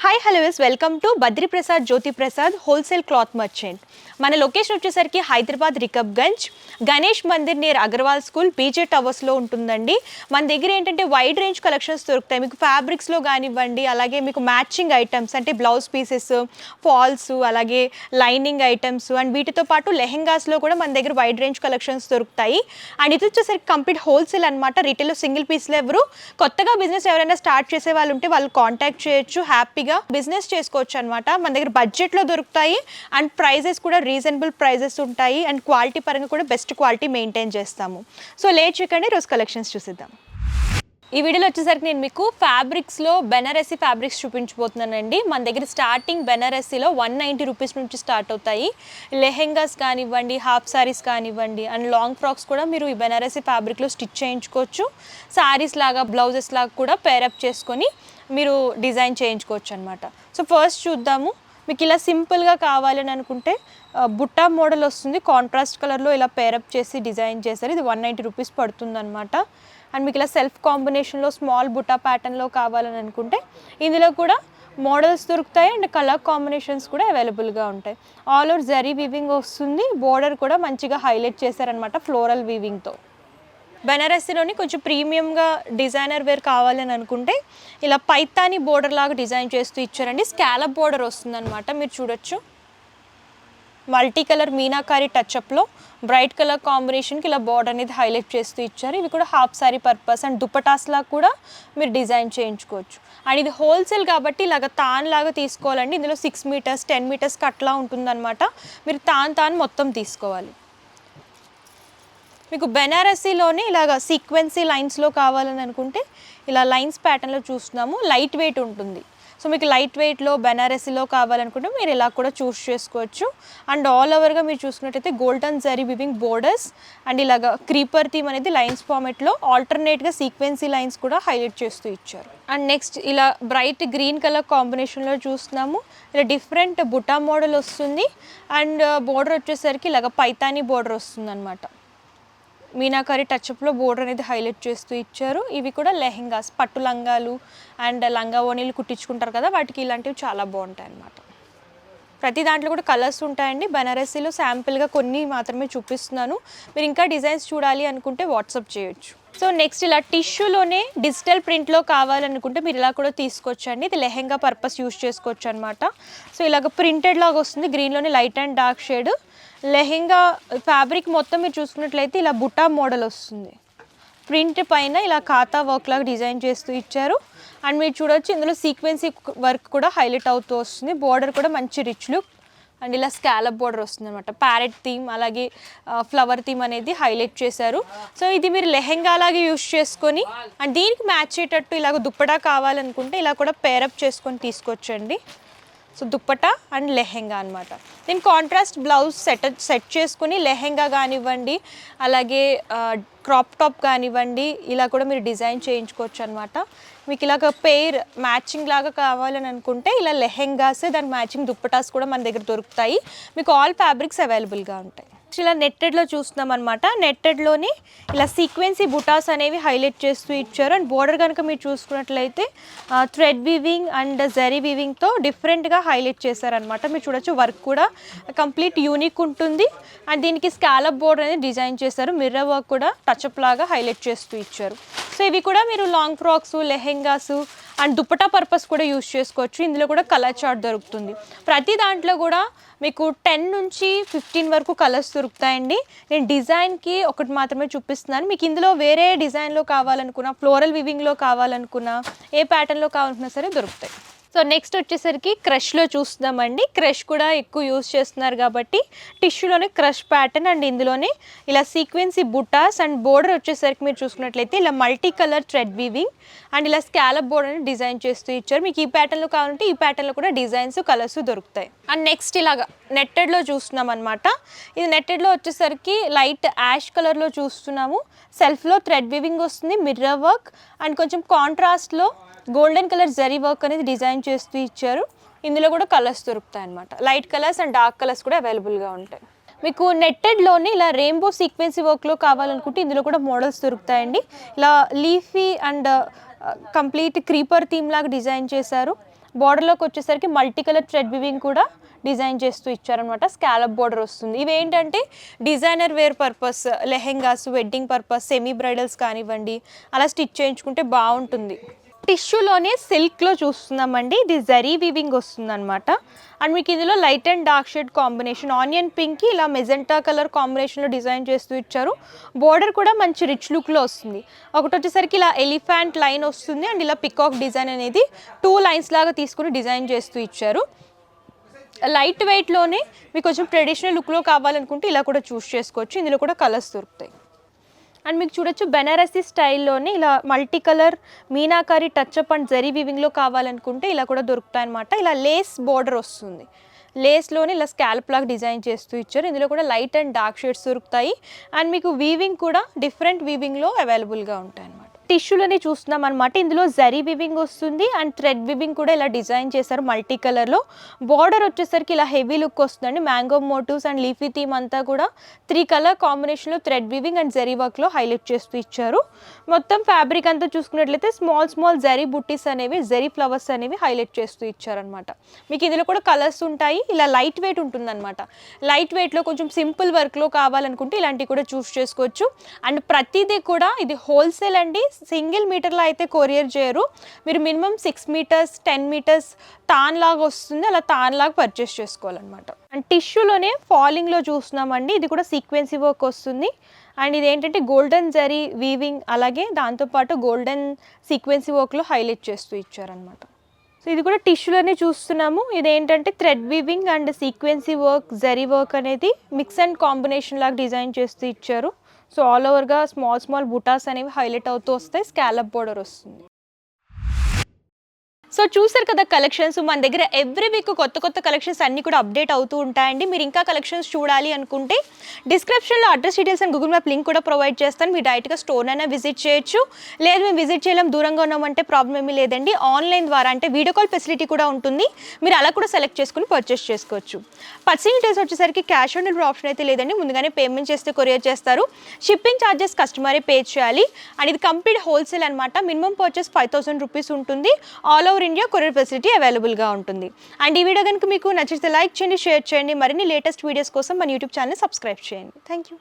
Hi hello welcome to Badri Prasad Jyoti Prasad wholesale cloth merchant. మన location వచ్చేసరికి Hyderabad Rikabganj Ganesh Mandir near Agarwal school BJ టవర్స్లో ఉంటుందండి. మన దగ్గర ఏంటంటే వైడ్ రేంజ్ కలెక్షన్స్ దొరుకుతాయి. మీకు ఫ్యాబ్రిక్స్లో కానివ్వండి, అలాగే మీకు మ్యాచింగ్ ఐటమ్స్ అంటే బ్లౌజ్ పీసెస్, ఫాల్స్, అలాగే లైనింగ్ ఐటమ్స్ అండ్ వీటితో పాటు లెహెంగాస్లో కూడా మన దగ్గర వైడ్ రేంజ్ కలెక్షన్స్ దొరుకుతాయి. అండ్ ఇది వచ్చేసరికి కంప్లీట్ హోల్సేల్ అనమాట. రీటైల్లో సింగిల్ పీస్లో ఎవరు కొత్తగా బిజినెస్ ఎవరైనా స్టార్ట్ చేసే వాళ్ళు ఉంటే వాళ్ళు కాంటాక్ట్ చేయొచ్చు, హ్యాపీగా బిజినెస్ చేసుకోవచ్చు అనమాట. మన దగ్గర బడ్జెట్లో దొరుకుతాయి అండ్ ప్రైజెస్ కూడా రీజనబుల్ ప్రైజెస్ ఉంటాయి అండ్ క్వాలిటీ పరంగా కూడా బెస్ట్ క్వాలిటీ మెయింటైన్ చేస్తాము. సో లేట్ చేయకండి, రోజు కలెక్షన్స్ చూసిద్దాం. ఈ వీడియోలో వచ్చేసరికి నేను మీకు ఫ్యాబ్రిక్స్లో బెనారసీ ఫ్యాబ్రిక్స్ చూపించబోతున్నానండి. మన దగ్గర స్టార్టింగ్ బెనారసీలో 190 రూపీస్ నుంచి స్టార్ట్ అవుతాయి. లెహెంగాస్ కానివ్వండి, హాఫ్ సారీస్ కానివ్వండి అండ్ లాంగ్ ఫ్రాక్స్ కూడా మీరు ఈ బెనారసీ ఫ్యాబ్రిక్లో స్టిచ్ చేయించుకోవచ్చు. సారీస్ లాగా, బ్లౌజెస్ లాగా కూడా పేరప్ చేసుకొని మీరు డిజైన్ చేయించుకోవచ్చు అనమాట. సో ఫస్ట్ చూద్దాము. మీకు ఇలా సింపుల్గా కావాలని అనుకుంటే బుట్టా మోడల్ వస్తుంది, కాంట్రాస్ట్ కలర్లో ఇలా పేరప్ చేసి డిజైన్ చేస్తారు. ఇది 190 రూపీస్ పడుతుంది అనమాట. అండ్ మీకు ఇలా సెల్ఫ్ కాంబినేషన్లో స్మాల్ బుట్టా ప్యాటర్న్లో కావాలని అనుకుంటే ఇందులో కూడా మోడల్స్ దొరుకుతాయి అండ్ కలర్ కాంబినేషన్స్ కూడా అవైలబుల్గా ఉంటాయి. ఆల్ ఓవర్ జరీ వీవింగ్ వస్తుంది, బోర్డర్ కూడా మంచిగా హైలైట్ చేశారనమాట ఫ్లోరల్ వీవింగ్తో. బెనారసీలోని కొంచెం ప్రీమియంగా డిజైనర్ వేర్ కావాలని అనుకుంటే ఇలా పైతాని బోర్డర్ లాగా డిజైన్ చేస్తూ ఇచ్చారండి. స్కాలప్ బోర్డర్ వస్తుందన్నమాట. మీరు చూడొచ్చు, మల్టీ కలర్ మీనాకారి టచ్అప్లో బ్రైట్ కలర్ కాంబినేషన్కి ఇలా బోర్డర్ అనేది హైలైట్ చేస్తూ ఇచ్చారు. ఇవి కూడా half sari purpose and dupattas లాగా కూడా మీరు డిజైన్ చేయించుకోవచ్చు. అండ్ ఇది హోల్సేల్ కాబట్టి ఇలాగ తాన్ లాగా తీసుకోవాలండి. ఇందులో 6 మీటర్స్ 10 మీటర్స్కి అట్లా ఉంటుందన్నమాట. మీరు తాన్ మొత్తం తీసుకోవాలి. మీకు బెనారసీలోనే ఇలాగ సీక్వెన్సీ లైన్స్లో కావాలని అనుకుంటే ఇలా లైన్స్ ప్యాటర్న్లో చూస్తున్నాము. లైట్ వెయిట్ ఉంటుంది. సో మీకు లైట్ వెయిట్లో బెనారసీలో కావాలనుకుంటే మీరు ఇలా కూడా చూస్ చేసుకోవచ్చు. అండ్ ఆల్ ఓవర్గా మీరు చూసుకున్నట్టయితే golden zari weaving borders and ఇలాగ క్రీపర్ థీమ్ అనేది లైన్స్ ఫార్మేట్లో ఆల్టర్నేట్గా సీక్వెన్సీ లైన్స్ కూడా హైలైట్ చేస్తూ ఇచ్చారు. అండ్ నెక్స్ట్ ఇలా బ్రైట్ గ్రీన్ కలర్ కాంబినేషన్లో చూస్తున్నాము. ఇలా డిఫరెంట్ బుటా మోడల్ వస్తుంది అండ్ బోర్డర్ వచ్చేసరికి ఇలాగ పైతానీ బోర్డర్ వస్తుంది అనమాట. మీనాకారి టచ్అప్లో బోర్డర్ అనేది హైలైట్ చేస్తూ ఇచ్చారు. ఇవి కూడా లెహెంగాస్, పట్టు లంగాలు అండ్ లంగా ఓణీలు కుట్టించుకుంటారు కదా, వాటికి ఇలాంటివి చాలా బాగుంటాయి అన్నమాట. ప్రతి దాంట్లో కూడా కలర్స్ ఉంటాయండి. బెనారసీలో శాంపిల్గా కొన్ని మాత్రమే చూపిస్తున్నాను. మీరు ఇంకా డిజైన్స్ చూడాలి అనుకుంటే వాట్సాప్ చేయొచ్చు. సో నెక్స్ట్ ఇలా టిష్యూలోనే డిజిటల్ ప్రింట్లో కావాలనుకుంటే మీరు ఇలా కూడా తీసుకోవచ్చండి. ఇది లెహెంగా పర్పస్ యూజ్ చేసుకోవచ్చు అనమాట. సో ఇలాగ ప్రింటెడ్ లాగా వస్తుంది, గ్రీన్లోనే light and dark shade. Lehenga fabric మొత్తం మీరు చూసుకున్నట్లయితే ఇలా బుటా మోడల్ వస్తుంది. ప్రింట్ పైన ఇలా ఖాతా వర్క్ లాగా డిజైన్ చేస్తూ ఇచ్చారు. అండ్ మీరు చూడొచ్చు ఇందులో సీక్వెన్సీ వర్క్ కూడా హైలైట్ అవుతూ వస్తుంది. బోర్డర్ కూడా మంచి రిచ్ లుక్ అండ్ ఇలా స్కాలప్ బోర్డర్ వస్తుంది అనమాట. ప్యారెట్ థీమ్ అలాగే ఫ్లవర్ థీమ్ అనేది హైలైట్ చేశారు. సో ఇది మీరు లెహెంగా లాగే యూస్ చేసుకొని అండ్ దీనికి మ్యాచ్ అయ్యేటట్టు ఇలాగ దుప్పటా కావాలనుకుంటే ఇలా కూడా పేరప్ చేసుకొని తీసుకొచ్చండి. సో దుప్పటా అండ్ లెహెంగా అనమాట. దీని కాంట్రాస్ట్ బ్లౌజ్ సెట్ చేసుకుని లెహెంగా కానివ్వండి, అలాగే క్రాప్ టాప్ కానివ్వండి, ఇలా కూడా మీరు డిజైన్ చేయించుకోవచ్చు అనమాట. మీకు ఇలాగ పెయిర్ మ్యాచింగ్ లాగా కావాలని అనుకుంటే ఇలా లెహెంగాస్, దానికి మ్యాచింగ్ దుప్పటాస్ కూడా మన దగ్గర దొరుకుతాయి. మీకు ఆల్ ఫ్యాబ్రిక్స్ అవైలబుల్గా ఉంటాయి. ఇలా నెట్టెడ్లో చూస్తున్నాం అనమాట. నెట్టెడ్లోని ఇలా సీక్వెన్సీ బుటాస్ అనేవి హైలైట్ చేస్తూ ఇచ్చారు. అండ్ బోర్డర్ కనుక మీరు చూసుకున్నట్లయితే థ్రెడ్ వీవింగ్ అండ్ జరీ వీవింగ్తో డిఫరెంట్గా హైలైట్ చేశారనమాట. మీరు చూడొచ్చు వర్క్ కూడా కంప్లీట్ యూనిక్ ఉంటుంది. అండ్ దీనికి స్కాలప్ బోర్డర్ అనేది డిజైన్ చేశారు. మిర్రర్ వర్క్ కూడా టచ్అప్ లాగా హైలైట్ చేస్తూ ఇచ్చారు. సో ఇవి కూడా మీరు long frocks, lehengas and dupatta purpose కూడా యూస్ చేసుకోవచ్చు. ఇందులో కూడా కలర్ చార్ట్ దొరుకుతుంది. ప్రతి దాంట్లో కూడా మీకు 10 నుంచి 15 వరకు కలర్స్ దొరుకుతాయండి. నేను డిజైన్కి ఒకటి మాత్రమే చూపిస్తున్నాను. మీకు ఇందులో వేరే డిజైన్లో కావాలనుకున్నా, ఫ్లోరల్ వివింగ్లో కావాలనుకున్నా, ఏ ప్యాటర్న్లో కావాలనుకున్నా సరే దొరుకుతాయి. సో నెక్స్ట్ వచ్చేసరికి క్రష్లో చూస్తున్నామండి. క్రష్ కూడా ఎక్కువ యూస్ చేస్తున్నారు కాబట్టి టిష్యూలోనే క్రష్ ప్యాటర్న్ అండ్ ఇందులోనే ఇలా సీక్వెన్సీ బుటాస్ అండ్ బోర్డర్ వచ్చేసరికి మీరు చూసుకున్నట్లయితే ఇలా multi colour thread weaving and ఇలా స్కాలప్ బోర్డర్ అని డిజైన్ చేస్తూ ఇచ్చారు. మీకు ఈ ప్యాటర్న్లో కావాలంటే ఈ ప్యాటర్న్లో కూడా డిజైన్స్, కలర్స్ దొరుకుతాయి. అండ్ నెక్స్ట్ ఇలాగా నెట్టెడ్లో చూస్తున్నాం అనమాట. ఇది నెట్టెడ్లో వచ్చేసరికి లైట్ యాష్ కలర్లో చూస్తున్నాము. సెల్ఫ్లో థ్రెడ్ వీవింగ్ వస్తుంది, మిర్రర్ వర్క్ అండ్ కొంచెం కాంట్రాస్ట్లో గోల్డెన్ కలర్ జరీ వర్క్ అనేది డిజైన్ చేస్తూ ఇచ్చారు. ఇందులో కూడా కలర్స్ దొరుకుతాయి అనమాట. Light colours and dark colours కూడా అవైలబుల్గా ఉంటాయి. మీకు నెట్టెడ్లోనే ఇలా రెయిన్బో సీక్వెన్సీ వర్క్లో కావాలనుకుంటే ఇందులో కూడా మోడల్స్ దొరుకుతాయండి. ఇలా leafy and complete creeper theme లాగా డిజైన్ చేశారు. బార్డర్లోకి వచ్చేసరికి మల్టీ కలర్ థ్రెడ్ వివింగ్ కూడా డిజైన్ చేస్తూ ఇచ్చారనమాట. స్కాలప్ బార్డర్ వస్తుంది. ఇవి ఏంటంటే designer wear purpose, lehengas, wedding purpose, semi bridals కానివ్వండి అలా స్టిచ్ చేయించుకుంటే బాగుంటుంది. టిష్యూలోనే సిల్క్లో చూస్తున్నామండి. ఇది జరీ వీవింగ్ వస్తుంది అనమాట. అండ్ మీకు ఇందులో light and dark shade combination, onion పింక్కి ఇలా మెజెంటా కలర్ కాంబినేషన్లో డిజైన్ చేస్తూ ఇచ్చారు. బోర్డర్ కూడా మంచి రిచ్ లుక్లో వస్తుంది. ఒకటి వచ్చేసరికి ఇలా ఎలిఫెంట్ లైన్ వస్తుంది అండ్ ఇలా పికాక్ డిజైన్ అనేది 2 లైన్స్ లాగా తీసుకుని డిజైన్ చేస్తూ ఇచ్చారు. లైట్ వెయిట్లోనే మీకు కొంచెం ట్రెడిషనల్ లుక్లో కావాలనుకుంటే ఇలా కూడా చూస్ చేసుకోవచ్చు. ఇందులో కూడా కలర్స్ దొరుకుతాయి. అండ్ మీకు చూడొచ్చు బెనారసీ స్టైల్లోనే ఇలా multi colour meenakari touch up and zari వీవింగ్లో కావాలనుకుంటే ఇలా కూడా దొరుకుతాయి అనమాట. ఇలా లేస్ బోర్డర్ వస్తుంది. లేస్లోనే ఇలా స్కాల్ప్ లాగా డిజైన్ చేస్తూ ఇచ్చారు. ఇందులో కూడా లైట్ అండ్ డార్క్ షేడ్స్ దొరుకుతాయి. అండ్ మీకు వీవింగ్ కూడా డిఫరెంట్ వీవింగ్లో అవైలబుల్గా ఉంటాయి అనమాట. టిష్యూలని చూస్తున్నాం అనమాట. ఇందులో జరీ వివింగ్ వస్తుంది అండ్ థ్రెడ్ వివింగ్ కూడా ఇలా డిజైన్ చేశారు మల్టీ కలర్లో. బార్డర్ వచ్చేసరికి ఇలా హెవీ లుక్ వస్తుందండి. Mango motives and leafy theme అంతా కూడా 3 కలర్ కాంబినేషన్లో థ్రెడ్ వివింగ్ అండ్ జరీ వర్క్లో హైలైట్ చేస్తూ ఇచ్చారు. మొత్తం ఫ్యాబ్రిక్ అంతా చూసుకున్నట్లయితే స్మాల్ జరీ బుట్టీస్ అనేవి, జరీ ఫ్లవర్స్ అనేవి హైలైట్ చేస్తూ ఇచ్చారనమాట. మీకు ఇందులో కూడా కలర్స్ ఉంటాయి. ఇలా లైట్ వెయిట్ ఉంటుందన్నమాట. లైట్ వెయిట్లో కొంచెం సింపుల్ వర్క్లో కావాలనుకుంటే ఇలాంటివి కూడా చూస్ చేసుకోవచ్చు. అండ్ ప్రతిదీ కూడా ఇది హోల్సేల్ అండి. సింగిల్ మీటర్లో అయితే కొరియర్ చేయరు. మీరు మినిమం 6 మీటర్స్ 10 మీటర్స్ తాన్ లాగా వస్తుంది. అలా తాన్ లాగా పర్చేస్ చేసుకోవాలన్నమాట. అండ్ టిష్యూలోనే ఫాలింగ్లో చూస్తున్నామండి. ఇది కూడా సీక్వెన్సీ వర్క్ వస్తుంది. అండ్ ఇది ఏంటంటే గోల్డెన్ జరీ వీవింగ్, అలాగే దాంతోపాటు గోల్డెన్ సీక్వెన్సీ వర్క్లో హైలైట్ చేస్తూ ఇచ్చారనమాట. సో ఇది కూడా టిష్యూలోనే చూస్తున్నాము. ఇదేంటంటే thread weaving and sequence work, zari work అనేది మిక్స్ అండ్ కాంబినేషన్ లాగా డిజైన్ చేస్తూ ఇచ్చారు. సో ఆల్ ఓవర్గా స్మాల్ బుటాస్ అనేవి హైలైట్ అవుతూ వస్తాయి. స్కాలప్ బోర్డర్ వస్తుంది. సో చూసారు కదా కలెక్షన్స్. మన దగ్గర ఎవ్రీ వీక్ కొత్త కలెక్షన్స్ అన్నీ కూడా అప్డేట్ అవుతూ ఉంటాయండి. మీరు ఇంకా కలెక్షన్స్ చూడాలి అనుకుంటే డిస్క్రిప్షన్లో address details and Google map link కూడా ప్రొవైడ్ చేస్తాను. మీరు డైరెక్ట్గా స్టోర్ అయినా విజిట్ చేయొచ్చు. లేదు మేము విజిట్ చేయలేం, దూరంగా ఉన్నామంటే ప్రాబ్లం ఏమీ లేదండి. ఆన్లైన్ ద్వారా అంటే వీడియో కాల్ ఫెసిలిటీ కూడా ఉంటుంది. మీరు అలా కూడా సెలెక్ట్ చేసుకుని పర్చేస్ చేసుకోవచ్చు. పర్సనల్ డీటెయిల్స్ వచ్చేసరికి క్యాష్ ఆన్ డెలివరీ ఆప్షన్ అయితే లేదండి. ముందుగానే పేమెంట్ చేస్తే కొరియర్ చేస్తారు. షిప్పింగ్ ఛార్జెస్ కస్టమరే పే చేయాలి. అండ్ ఇది కంప్లీట్ హోల్సేల్ అనమాట. మినిమం పర్చేస్ 5000 రూపీస్ ఉంటుంది. All over India courier facility అవైలబుల్గా ఉంటుంది. అండ్ ఈ వీడియో కనుక మీకు నచ్చితే లైక్ చేయండి, షేర్ చేయండి. మరిన్ని లేటెస్ట్ వీడియోస్ కోసం మన యూట్యూబ్ ఛానల్ సబ్స్క్రైబ్ చేయండి. Thank you.